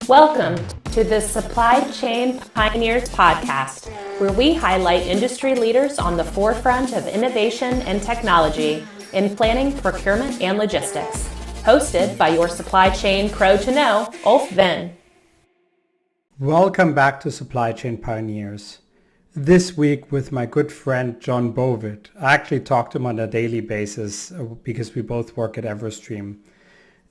Welcome to the Supply Chain Pioneers podcast, where we highlight industry leaders on the forefront of innovation and technology in planning, procurement, and logistics. Hosted by your supply chain pro to know, Ulf Venne. Welcome back to Supply Chain Pioneers. This week with my good friend Jon Bovit. I actually talk to him on a daily basis because we both work at Everstream.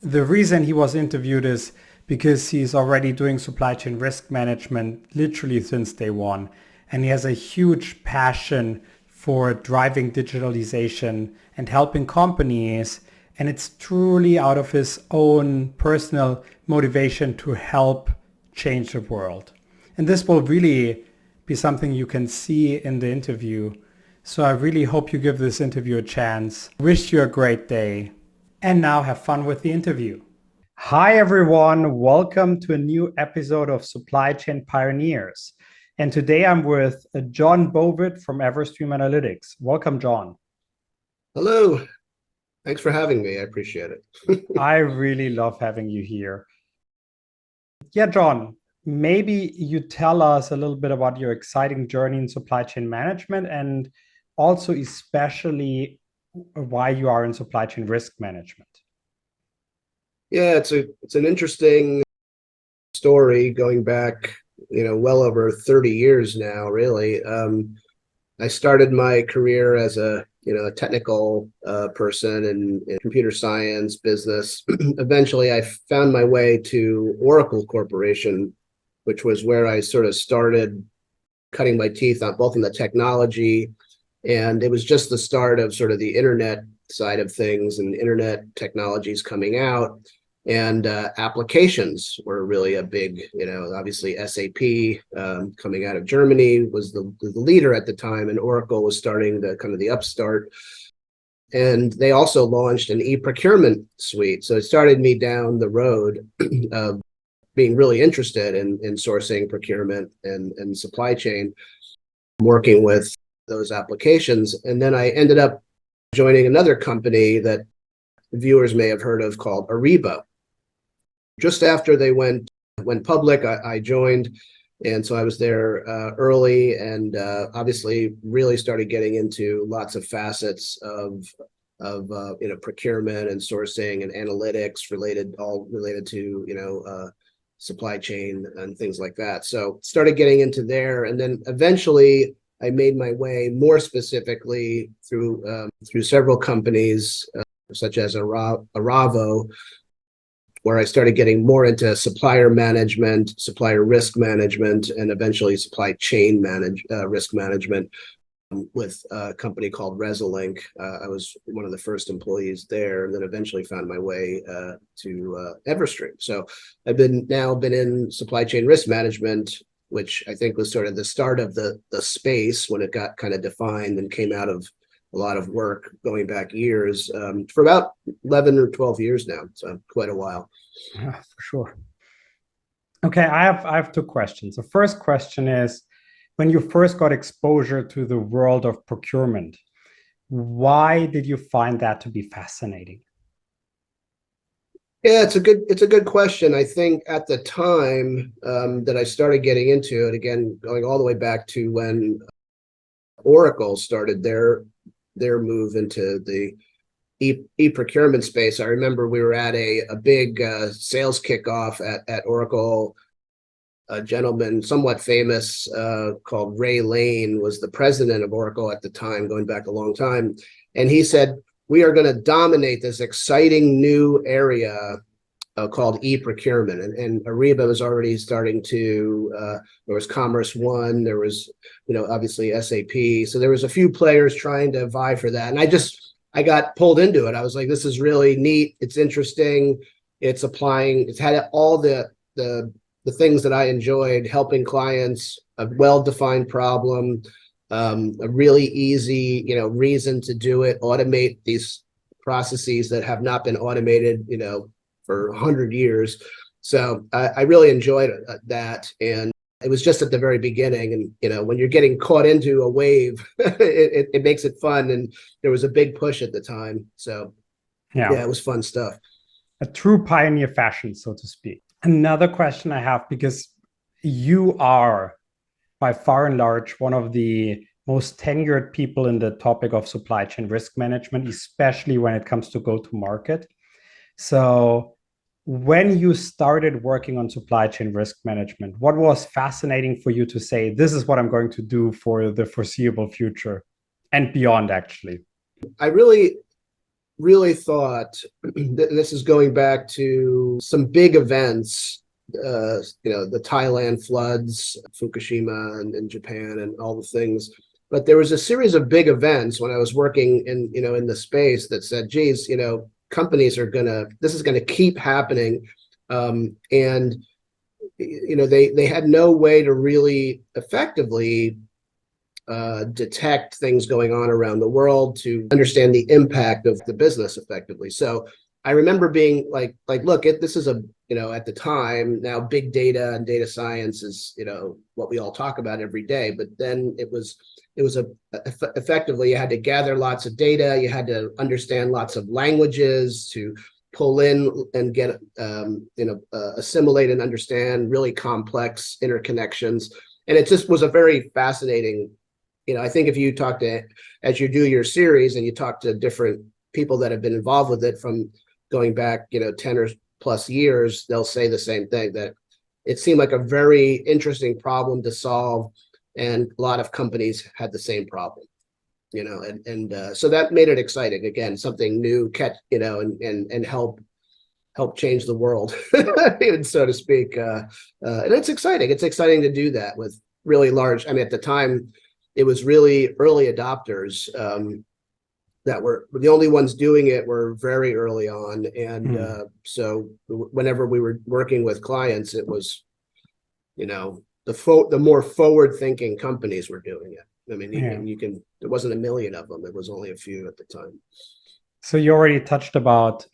The reason he was interviewed is because he's already doing supply chain risk management literally since day one. And he has a huge passion for driving digitalization and helping companies. And it's truly out of his own personal motivation to help change the world. And this will really be something you can see in the interview. So I really hope you give this interview a chance. Wish you a great day. And now have fun with the interview. Hi, everyone. Welcome to a new episode of Supply Chain Pioneers. And today I'm with Jon Bovit from Everstream Analytics. Welcome, Jon. Hello. Thanks for having me. I appreciate it. I really love having you here. Yeah, Jon, maybe you tell us a little bit about your exciting journey in supply chain management and also especially why you are in supply chain risk management. Yeah, it's an interesting story going back, well over 30 years now, really. I started my career as a technical person in computer science, business. Eventually, I found my way to Oracle Corporation, which was where I sort of started cutting my teeth on both in the technology, and it was just the start of sort of the internet side of things and internet technologies coming out. And applications were really a big, obviously SAP coming out of Germany was the leader at the time, and Oracle was starting the kind of the upstart. And they also launched an e-procurement suite. So it started me down the road of being really interested in sourcing, procurement, and supply chain, working with those applications. And then I ended up joining another company that viewers may have heard of called Ariba. Just after they went public, I joined, and so I was there early, and obviously really started getting into lots of facets of procurement and sourcing and analytics related to supply chain and things like that. So started getting into there, and then eventually I made my way more specifically through several companies such as Aravo, where I started getting more into supplier management, supplier risk management, and eventually supply chain risk management with a company called Resolink. I was one of the first employees there, and then eventually found my way to Everstream. So I've been in supply chain risk management, which I think was sort of the start of the space when it got kind of defined and came out of a lot of work going back years, for about 11 or 12 years now, so quite a while. Yeah, for sure. Okay, I have two questions. The first question is, when you first got exposure to the world of procurement, why did you find that to be fascinating? Yeah, it's a good question. I think at the time that I started getting into it, again, going all the way back to when Oracle started their move into the e-procurement space. I remember we were at a big sales kickoff at Oracle. A gentleman, somewhat famous, called Ray Lane, was the president of Oracle at the time, going back a long time. And he said, we are going to dominate this exciting new area called e-procurement. And Ariba was already starting to, there was Commerce One, there was, obviously SAP. So there was a few players trying to vie for that. And I got pulled into it. I was like, this is really neat. It's interesting. It's had all the things that I enjoyed, helping clients, a well-defined problem, a really easy, reason to do it, automate these processes that have not been automated, for 100 years. So I really enjoyed that. And it was just at the very beginning. And, when you're getting caught into a wave, it makes it fun. And there was a big push at the time. So yeah, it was fun stuff. A true pioneer fashion, so to speak. Another question I have, because you are by far and large one of the most tenured people in the topic of supply chain risk management, especially when it comes to go to market. So when you started working on supply chain risk management, what was fascinating for you to say, this is what I'm going to do for the foreseeable future and beyond, actually? I really thought this is going back to some big events, the Thailand floods, Fukushima in Japan and all the things. But there was a series of big events when I was working in the space that said, geez, companies this is going to keep happening. And they had no way to really effectively detect things going on around the world, to understand the impact of the business effectively. So I remember being like, look, this is at the time, now big data and data science is, what we all talk about every day. But then it was effectively, you had to gather lots of data. You had to understand lots of languages to pull in and get, assimilate and understand really complex interconnections. And it just was a very fascinating, I think if you talk as you do your series and you talk to different people that have been involved with it from going back, 10 or plus years, they'll say the same thing, that it seemed like a very interesting problem to solve. And a lot of companies had the same problem, so that made it exciting. Again, something new, and help change the world, so to speak. And it's exciting. It's exciting to do that with really large, at the time, it was really early adopters that were the only ones doing it, were very early on. And so whenever we were working with clients, it was, the more forward-thinking companies were doing it. There wasn't a million of them. It was only a few at the time. So you already touched about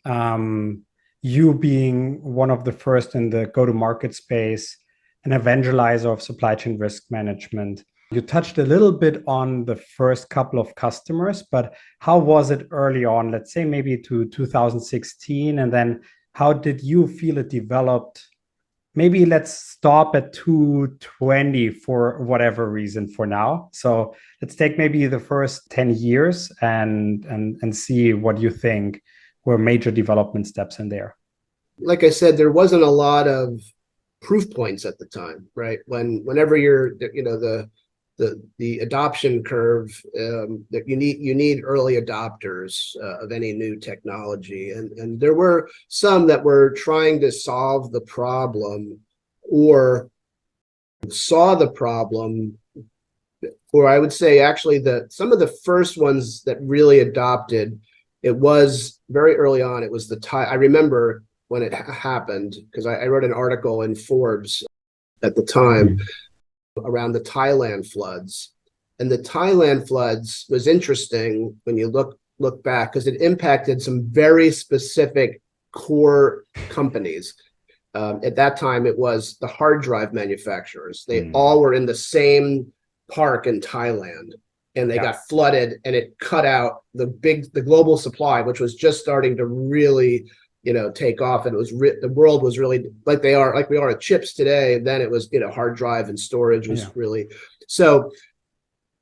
you being one of the first in the go-to-market space, an evangelizer of supply chain risk management. You touched a little bit on the first couple of customers, but how was it early on? Let's say maybe to 2016, and then how did you feel it developed? Maybe let's stop at 220 for whatever reason for now. So let's take maybe the first 10 years and see what you think were major development steps in there. Like I said, there wasn't a lot of proof points at the time, right? Whenever you're, the adoption curve, that you need early adopters of any new technology, and there were some that were trying to solve the problem or saw the problem, or I would say actually some of the first ones that really adopted it was very early on. It was I remember when it happened, because I wrote an article in Forbes at the time around the Thailand floods. And the Thailand floods was interesting when you look back, because it impacted some very specific core companies. At that time, it was the hard drive manufacturers. They all were in the same park in Thailand, and they got flooded, and it cut out the global supply, which was just starting to really take off. And it was the world was really like we are at chips today. And then it was, hard drive and storage was really, so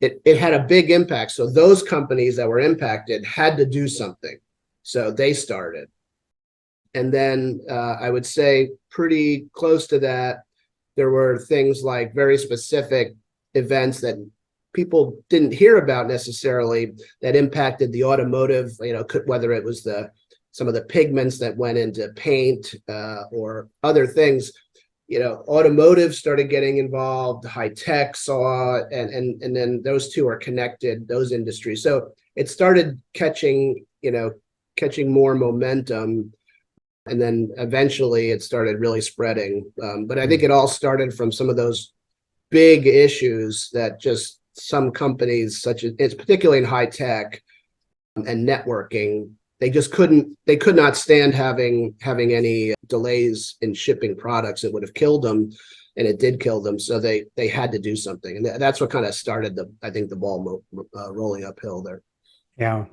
it had a big impact. So those companies that were impacted had to do something. So they started. And then I would say pretty close to that, there were things like very specific events that people didn't hear about necessarily that impacted the automotive, whether it was some of the pigments that went into paint or other things. Automotive started getting involved, high tech saw, and then those two are connected, those industries. So it started catching more momentum, and then eventually it started really spreading. But I think it all started from some of those big issues that just some companies, such as it's particularly in high tech and networking, they could not stand having any delays in shipping products. It would have killed them, and it did kill them. So they had to do something, and that's what kind of started the ball rolling uphill there. Yeah.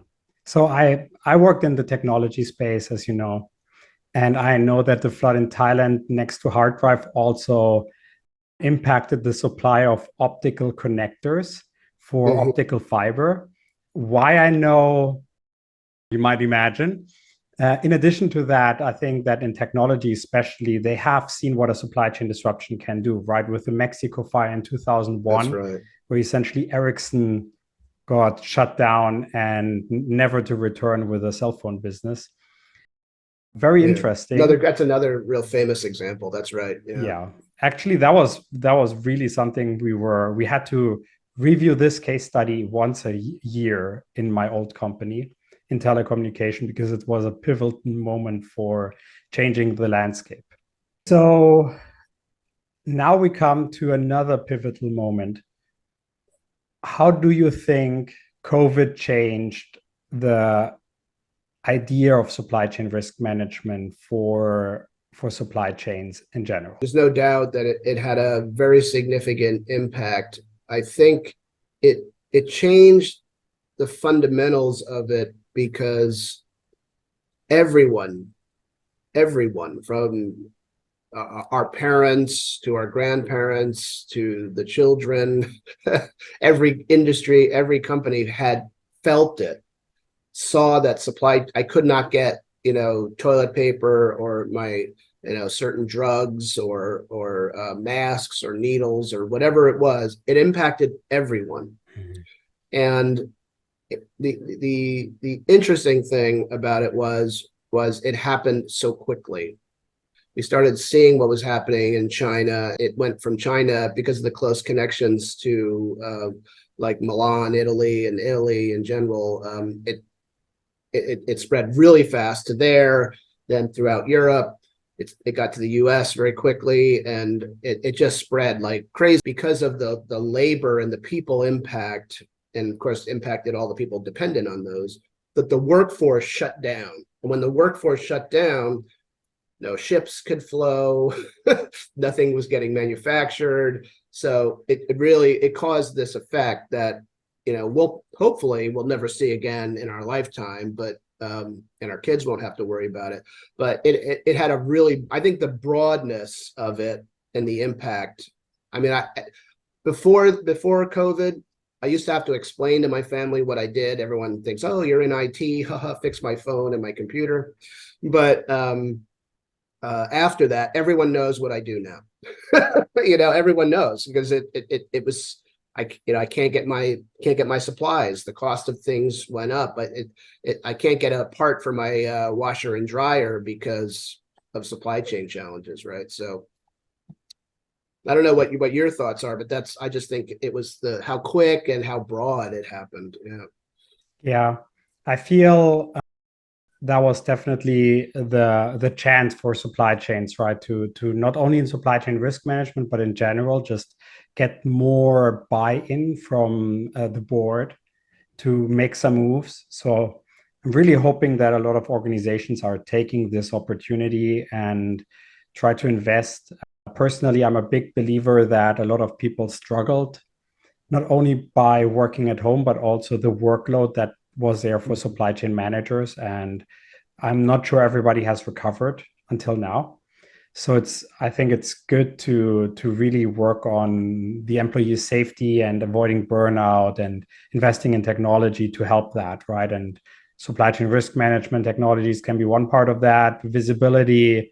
So I worked in the technology space, as you know, And I know that the flood in Thailand next to hard drive also impacted the supply of optical connectors for Mhm. optical fiber. Why I know, you might imagine. In addition to that, I think that in technology, especially, they have seen what a supply chain disruption can do, right? With the Mexico fire in That's 2001, right. where essentially Ericsson got shut down and never to return with a cell phone business. Very Yeah. interesting. That's another real famous example. That's right. Yeah. Yeah, actually, that was really something we had to review this case study once a year in my old company in telecommunication because it was a pivotal moment for changing the landscape. So now we come to another pivotal moment. How do you think COVID changed the idea of supply chain risk management for supply chains in general? There's no doubt that it had a very significant impact. I think it changed the fundamentals of it because everyone, everyone from our parents to our grandparents to the children, every industry, every company had felt it, saw that supply. I could not get, toilet paper or my, certain drugs or masks or needles or whatever it was. It impacted everyone. Mhm. And the interesting thing about it was it happened so quickly. We started seeing what was happening in China. It went from China because of the close connections to like Milan, Italy, and Italy in general. It spread really fast to there, then throughout Europe. It got to the US very quickly, and it just spread like crazy because of the labor and the people impact, and of course impacted all the people dependent on those, that the workforce shut down. And when the workforce shut down, no ships could flow, nothing was getting manufactured. So it really it caused this effect that we'll hopefully we'll never see again in our lifetime, but and our kids won't have to worry about it. But it had a really, I think the broadness of it and the impact. I mean, before COVID, I used to have to explain to my family what I did. Everyone thinks, oh, you're in IT, haha, fix my phone and my computer. But after that, everyone knows what I do now. Everyone knows because it was I can't get my supplies. The cost of things went up, but I can't get a part for my washer and dryer because of supply chain challenges, right? So I don't know what your thoughts are, but I just think it was how quick and how broad it happened. Yeah. Yeah, I feel that was definitely the chance for supply chains, right? To not only in supply chain risk management, but in general, just get more buy-in from the board to make some moves. So I'm really hoping that a lot of organizations are taking this opportunity and try to invest. Personally, I'm a big believer that a lot of people struggled not only by working at home, but also the workload that was there for supply chain managers. And I'm not sure everybody has recovered until now. So I think it's good to really work on the employee safety and avoiding burnout and investing in technology to help that, right? And supply chain risk management technologies can be one part of that. Visibility,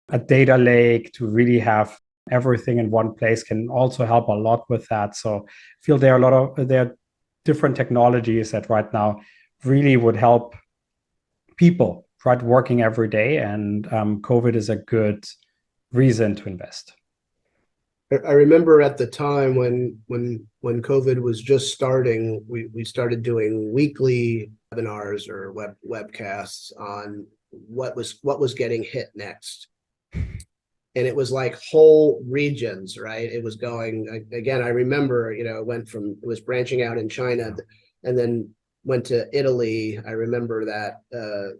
a data lake to really have everything in one place can also help a lot with that. So I feel there are different technologies that right now really would help people right working every day, and COVID is a good reason to invest. I remember at the time when COVID was just starting, we started doing weekly webinars or webcasts on what was getting hit next. And it was like whole regions, right? It was going again. I remember, it was branching out in China, and then went to Italy. I remember that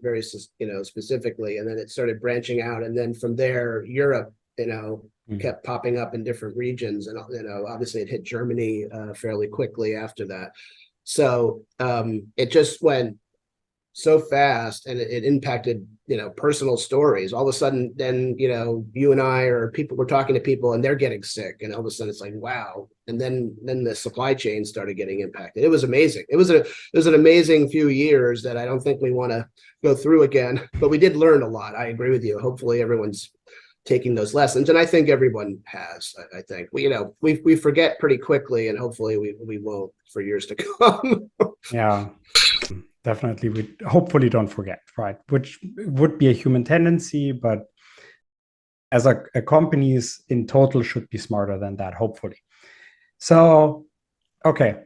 very specifically, and then it started branching out, and then from there, Europe, kept popping up in different regions, and obviously it hit Germany fairly quickly after that. So it just went so fast, and it impacted, personal stories. All of a sudden, then, you and I or people, we're talking to people and they're getting sick, and all of a sudden it's like, wow. And then the supply chain started getting impacted. It was amazing. It was an amazing few years that I don't think we want to go through again, but we did learn a lot. I agree with you. Hopefully everyone's taking those lessons, and I think everyone has. I think we forget pretty quickly, and hopefully we won't for years to come. Yeah, definitely. We hopefully don't forget, right? Which would be a human tendency, but as a companies in total should be smarter than that, hopefully. So, okay.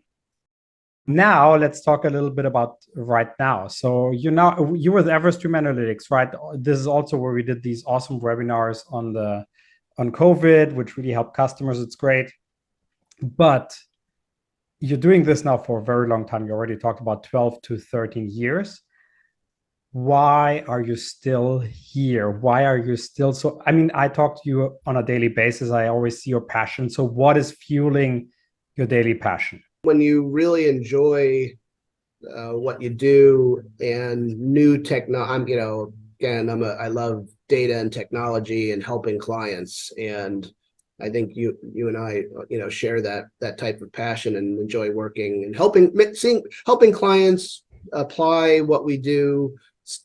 Now let's talk a little bit about right now. So you were with Everstream Analytics, right? This is also where we did these awesome webinars on COVID, which really helped customers. It's great. But you're doing this now for a very long time. You already talked about 12 to 13 years. Why are you still here? Why are you still so? I mean, I talk to you on a daily basis. I always see your passion. So what is fueling your daily passion? When you really enjoy what you do and new technology, I love data and technology and helping clients. And I think you and I, share that type of passion and enjoy working and helping clients apply what we do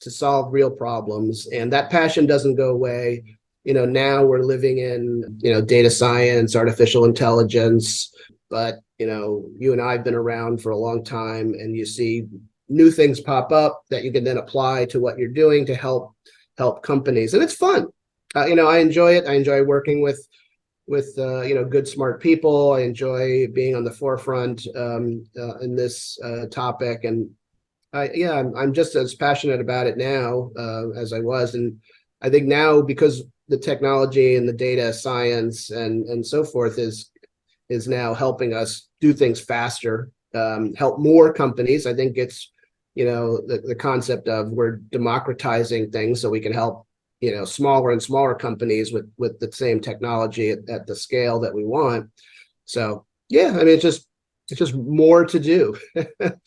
to solve real problems. And that passion doesn't go away. Now we're living in, data science, artificial intelligence, but you and I have been around for a long time, and you see new things pop up that you can then apply to what you're doing to help companies, and it's fun. I enjoy it. I enjoy working with good, smart people. I enjoy being on the forefront in this topic, and I'm just as passionate about it now as I was. And I think now, because the technology and the data science and so forth is now helping us do things faster, help more companies. I think it's, the concept of we're democratizing things so we can help, smaller and smaller companies with the same technology at the scale that we want. So, yeah, I mean, it's just more to do.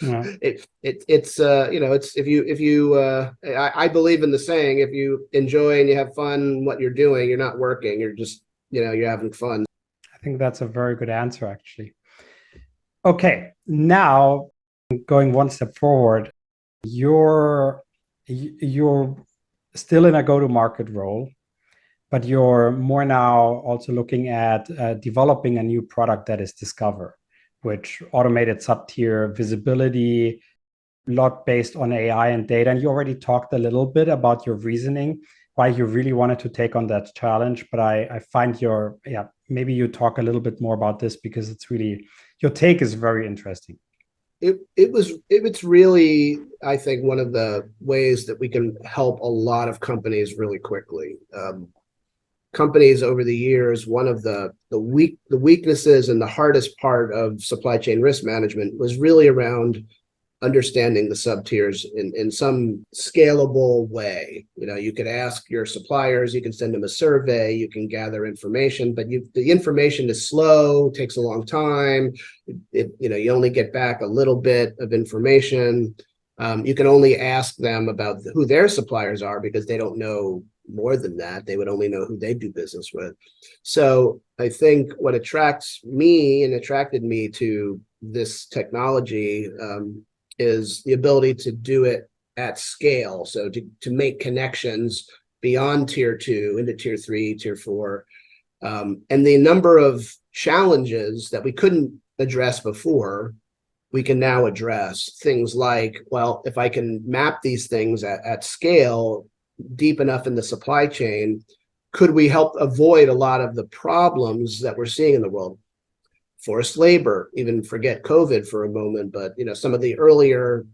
Yeah. I believe in the saying, if you enjoy and you have fun what you're doing, you're not working, you're just, you're having fun. I think that's a very good answer, actually. Okay, now going one step forward, you're still in a go-to-market role, but you're more now also looking at developing a new product that is Discover, which automated sub-tier visibility, a lot based on AI and data. And you already talked a little bit about your reasoning, why you really wanted to take on that challenge. But I find maybe you talk a little bit more about this, because it's really, your take is very interesting. It's really, I think, one of the ways that we can help a lot of companies really quickly. Companies over the years, one of the weaknesses and the hardest part of supply chain risk management was really around understanding the sub-tiers in some scalable way. You could ask your suppliers, you can send them a survey, you can gather information, but the information is slow, takes a long time. You only get back a little bit of information. You can only ask them about who their suppliers are, because they don't know more than that. They would only know who they do business with. So I think what attracted me to this technology is the ability to do it at scale. So to make connections beyond tier 2 into tier 3, tier 4. And the number of challenges that we couldn't address before, we can now address. Things like, well, if I can map these things at scale, deep enough in the supply chain, could we help avoid a lot of the problems that we're seeing in the world? Forced labor, even forget COVID for a moment, but some of the earlier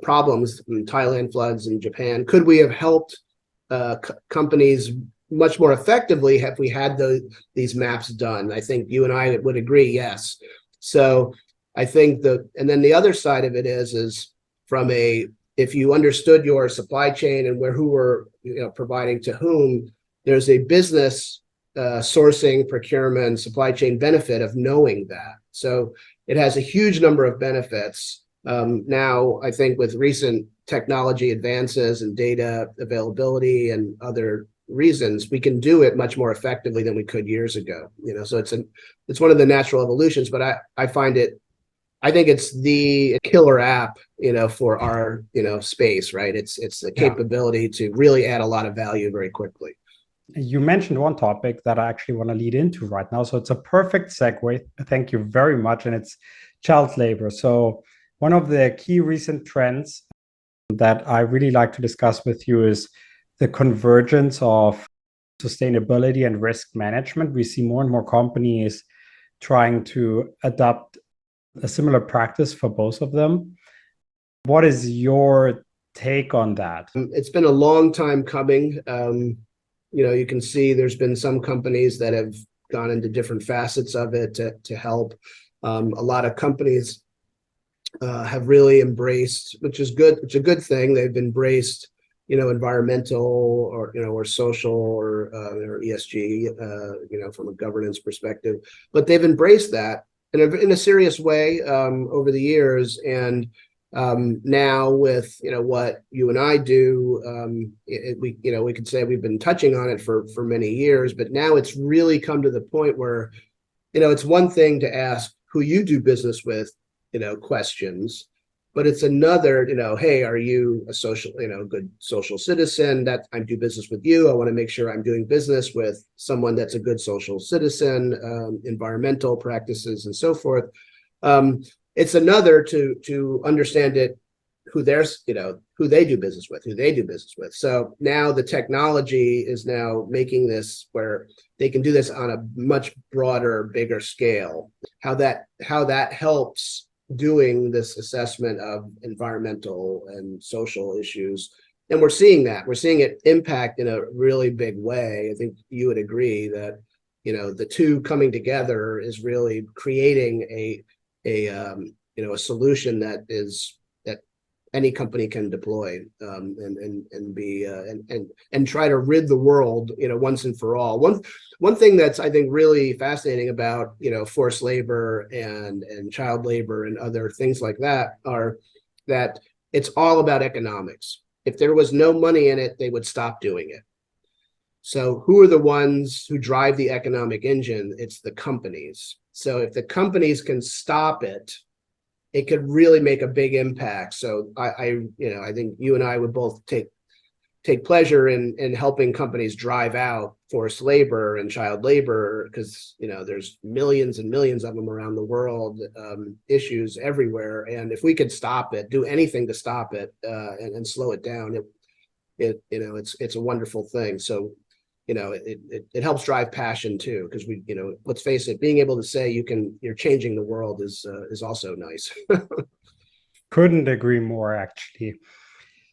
problems in Thailand floods in Japan, could we have helped companies much more effectively have we had these maps done? I think you and I would agree, yes. So I think and then the other side of it is from if you understood your supply chain and who were providing to whom, there's a business sourcing, procurement, supply chain benefit of knowing that. So it has a huge number of benefits. Now, I think with recent technology advances and data availability and other reasons, we can do it much more effectively than we could years ago. So it's one of the natural evolutions, but I think it's the killer app, for our, space, right? It's the capability to really add a lot of value very quickly. You mentioned one topic that I actually want to lead into right now. So it's a perfect segue. Thank you very much. And it's child labor. So one of the key recent trends that I really like to discuss with you is the convergence of sustainability and risk management. We see more and more companies trying to adopt a similar practice for both of them. What is your take on that? It's been a long time coming. You can see there's been some companies that have gone into different facets of it to help. A lot of companies have really embraced, which is good. It's a good thing. They've embraced, environmental or social or ESG, from a governance perspective. But they've embraced that in a serious way over the years. And now with what you and I do, we could say we've been touching on it for many years, but now it's really come to the point where it's one thing to ask who you do business with questions, but it's another, hey, are you a good social citizen that I do business with you? I want to make sure I'm doing business with someone that's a good social citizen, environmental practices and so forth. It's another to understand it, who they do business with. So now the technology is now making this where they can do this on a much broader, bigger scale. How that helps doing this assessment of environmental and social issues. And we're seeing it impact in a really big way. I think you would agree that, the two coming together is really creating a solution that any company can deploy and try to rid the world, once and for all. One thing that's I think really fascinating about forced labor and child labor and other things like that are that it's all about economics. If there was no money in it, they would stop doing it. So who are the ones who drive the economic engine? It's the companies. So if the companies can stop it, it could really make a big impact. So I think you and I would both take pleasure in helping companies drive out forced labor and child labor, because there's millions and millions of them around the world, issues everywhere. And if we could stop it, do anything to stop it and slow it down, it's a wonderful thing. So it helps drive passion too, because let's face it, being able to say you're changing the world is also nice. Couldn't agree more, actually.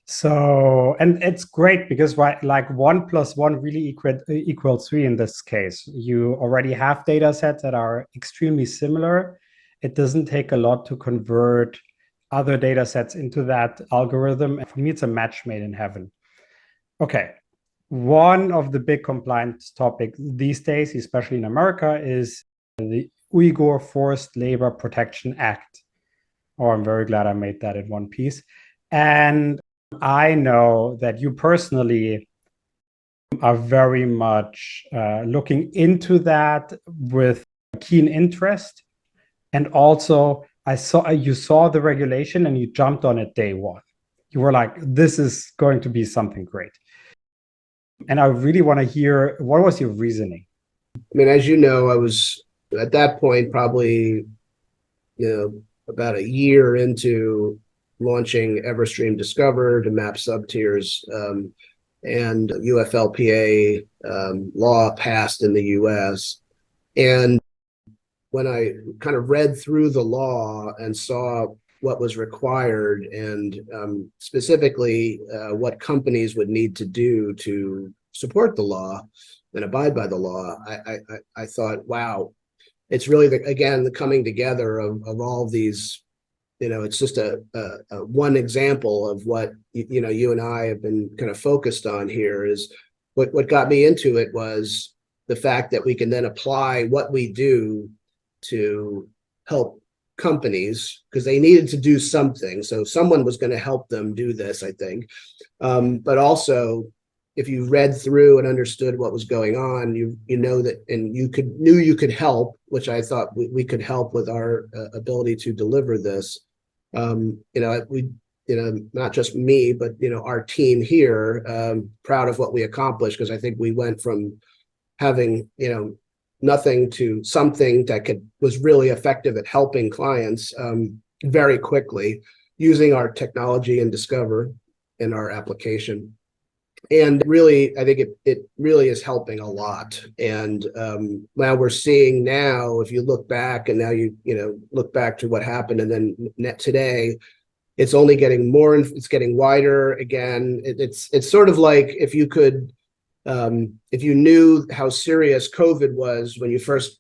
So, and it's great because like 1 + 1 really equals 3 in this case. You already have data sets that are extremely similar. It doesn't take a lot to convert other data sets into that algorithm. And for me, it's a match made in heaven. Okay. One of the big compliance topics these days, especially in America, is the Uyghur Forced Labor Protection Act. Oh, I'm very glad I made that in one piece. And I know that you personally are very much looking into that with keen interest. And also, you saw the regulation and you jumped on it day one. You were like, this is going to be something great. And I really want to hear, what was your reasoning? I mean, as you know, I was at that point probably, about a year into launching Everstream Discover to map subtiers, and UFLPA law passed in the US. And when I kind of read through the law and saw what was required and specifically what companies would need to do to support the law and abide by the law, I thought, wow, it's really the coming together of all of these. It's just a one example of what you and I have been kind of focused on here. Is what got me into it was the fact that we can then apply what we do to help companies because they needed to do something. So someone was going to help them do this, I think. But also, if you read through and understood what was going on, you know that, and knew you could help, which I thought we could help with our ability to deliver this. Not just me, but our team here, proud of what we accomplished, because I think we went from having nothing to something that was really effective at helping clients very quickly using our technology and Discover in our application. And really, I think it really is helping a lot. And now we're seeing if you look back and now you look back to what happened and then today, it's only getting more, it's getting wider again. It's sort of like if you knew how serious COVID was when you first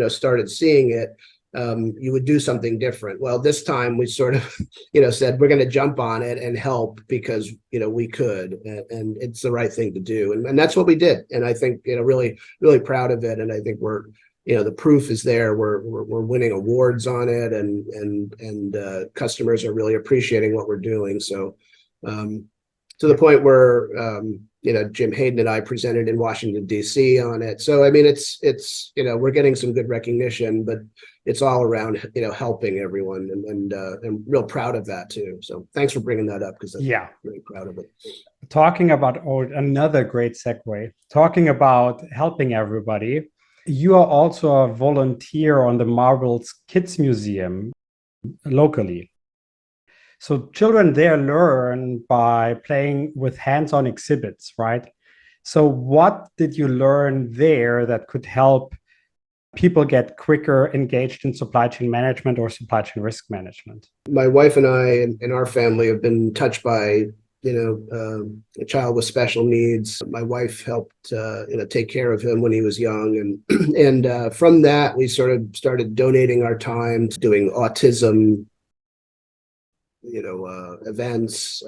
started seeing it, you would do something different. Well, this time we sort of said we're going to jump on it and help because we could, and it's the right thing to do, and that's what we did. And I think really proud of it, and I think we're the proof is there. We're winning awards on it, and customers are really appreciating what we're doing. So to the point where Jim Hayden and I presented in Washington, D.C. on it. So I mean, it's we're getting some good recognition, but it's all around helping everyone, and I'm real proud of that too. So thanks for bringing that up, because I'm really proud of it. Talking about another great segue, talking about helping everybody. You are also a volunteer on the Marbles Kids Museum locally. So children there learn by playing with hands-on exhibits, right? So what did you learn there that could help people get quicker engaged in supply chain management or supply chain risk management? My wife and I and our family have been touched by a child with special needs. My wife helped take care of him when he was young, and from that we sort of started donating our time to doing autism events,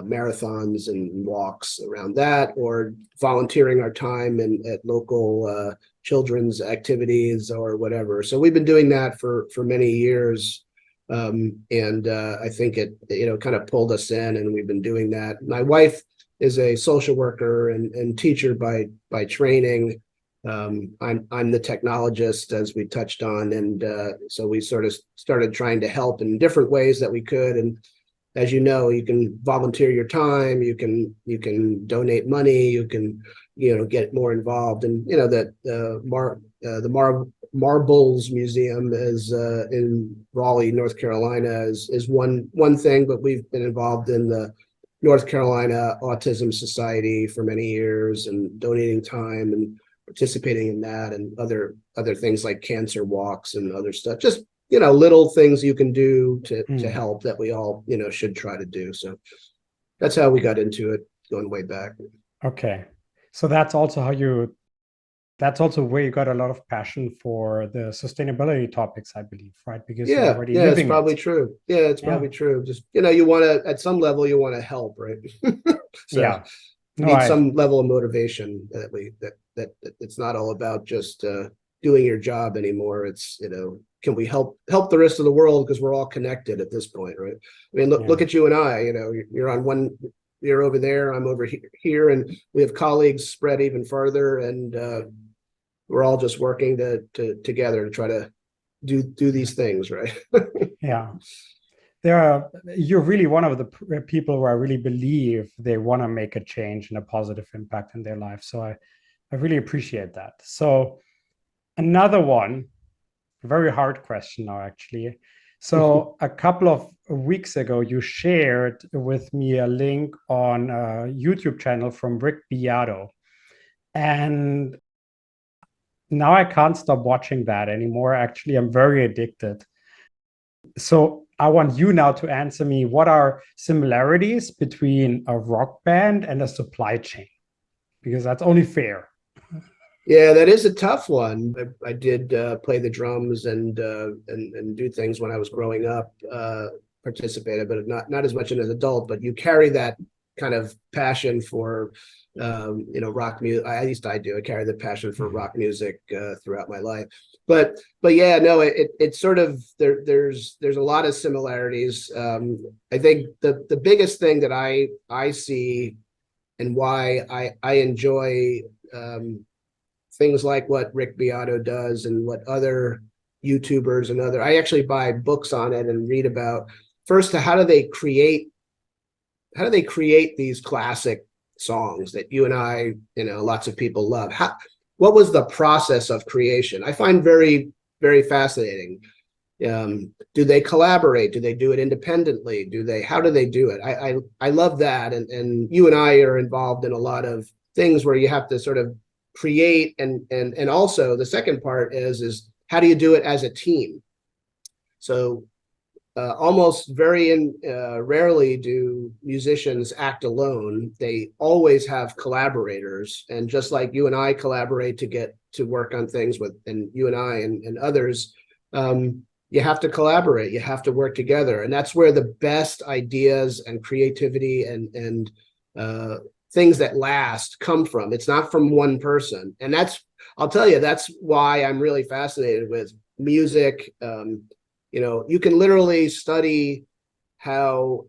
marathons and walks around that, or volunteering our time at local children's activities or whatever. So we've been doing that for many years. And I think it kind of pulled us in, and we've been doing that. My wife is a social worker and teacher by training. I'm the technologist, as we touched on, and so we sort of started trying to help in different ways that we could. And as you know, you can volunteer your time, you can donate money, you can get more involved. And that the Marbles Museum is in Raleigh, North Carolina, is one thing, but we've been involved in the North Carolina Autism Society for many years and donating time and participating in that, and other things like cancer walks and other stuff. Just little things you can do to help that we all should try to do. So that's how we got into it, going way back. Okay, so that's also where you got a lot of passion for the sustainability topics, I believe, right? Because it's probably true. Yeah, it's probably true. Just you want to, at some level, you want to help, right? So need some level of motivation that it's not all about just doing your job anymore. It's can we help the rest of the world, because we're all connected at this point, right? I mean, look at you and I. You're on one. You're over there. I'm over here, and we have colleagues spread even further, and we're all just working together to try to do these things, right? Yeah. You're really one of the people who I really believe they want to make a change and a positive impact in their life. So I really appreciate that. So another one, very hard question now, actually. So a couple of weeks ago, you shared with me a link on a YouTube channel from Rick Beato. And now I can't stop watching that anymore. Actually, I'm very addicted. So I want you now to answer me, what are similarities between a rock band and a supply chain? Because that's only fair. Yeah, that is a tough one. I did play the drums and do things when I was growing up, participated, but not as much as an adult. But you carry that kind of passion for rock music. At least I do. I carry the passion for rock music throughout my life. But yeah, no, it's sort of there's a lot of similarities. I think the biggest thing that I see and why I enjoy things like what Rick Beato does and what other YouTubers and I actually buy books on it and read about first how do they create these classic songs that you and I, lots of people love. What was the process of creation? I find very, very fascinating. Do they collaborate? Do they do it independently? How do they do it? I love that. And you and I are involved in a lot of things where you have to sort of create and also the second part is how do you do it as a team? So almost very rarely do musicians act alone. They always have collaborators, and just like you and I collaborate to get to work on things and you and I and others, you have to collaborate. You have to work together, and that's where the best ideas and creativity and things that last come from. It's not from one person, and I'll tell you, that's why I'm really fascinated with music. You can literally study how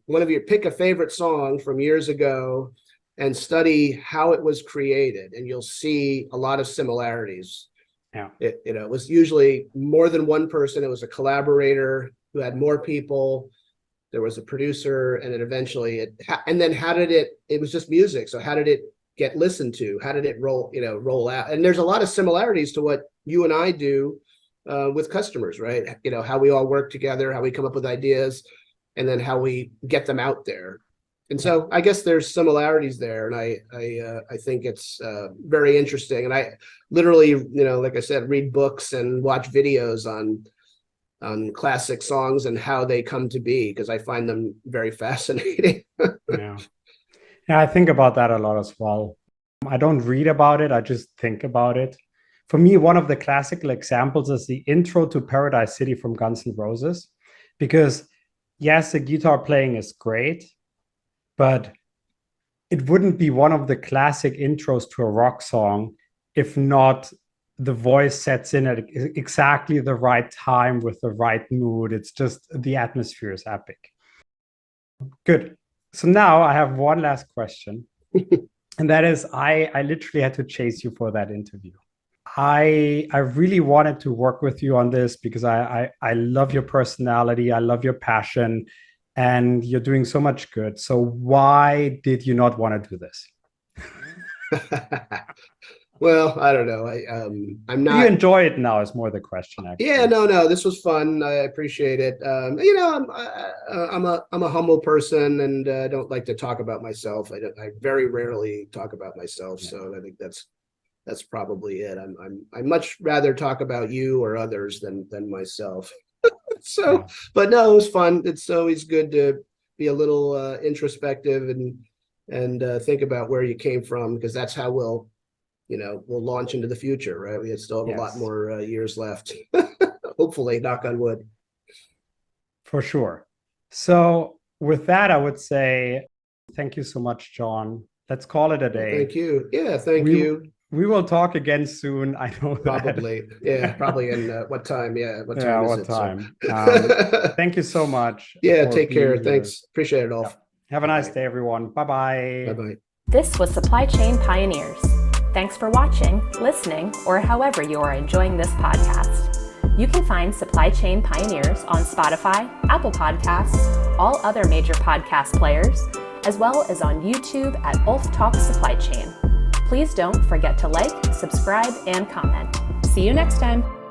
pick a favorite song from years ago and study how it was created, and you'll see a lot of similarities. Yeah. It was usually more than one person. It was a collaborator who had more people. There was a producer, and then eventually it was just music. So how did it get listened to? How did it roll out? And there's a lot of similarities to what you and I do with customers, right? How we all work together, how we come up with ideas, and then how we get them out there. And so I guess there's similarities there, and I think it's very interesting. And I literally, like I said, read books and watch videos on classic songs and how they come to be, because I find them very fascinating. Yeah, I think about that a lot as well. I don't read about it, I just think about it. For me, one of the classical examples is the intro to Paradise City from Guns N' Roses, because yes, the guitar playing is great, but it wouldn't be one of the classic intros to a rock song if not the voice sets in at exactly the right time with the right mood. It's just the atmosphere is epic. Good. So now I have one last question, and that is I literally had to chase you for that interview. I really wanted to work with you on this because I love your personality, I love your passion, and you're doing so much good. So why did you not want to do this? Well, I don't know. I'm not. Do you enjoy it now? Is more the question. Actually. Yeah, no. This was fun. I appreciate it. I'm a humble person, and don't like to talk about myself. I very rarely talk about myself. Yeah. So I think that's probably it. I much rather talk about you or others than myself. So, yeah. But no, it was fun. It's always good to be a little introspective and think about where you came from, because that's how we'll launch into the future, right? We still have a lot more years left. Hopefully, knock on wood. For sure. So with that, I would say thank you so much, Jon. Let's call it a day. Well, thank you. Yeah, thank you. We will talk again soon. I know probably. That. Yeah, probably in what time? Yeah, what time is it? Time? So. Thank you so much. Yeah, take care. Thanks. Appreciate it, Ulf. Yeah. Have a nice day, everyone. Bye-bye. Bye-bye. This was Supply Chain Pioneers. Thanks for watching, listening, or however you are enjoying this podcast. You can find Supply Chain Pioneers on Spotify, Apple Podcasts, all other major podcast players, as well as on YouTube at Ulf Talks Supply Chain. Please don't forget to like, subscribe, and comment. See you next time.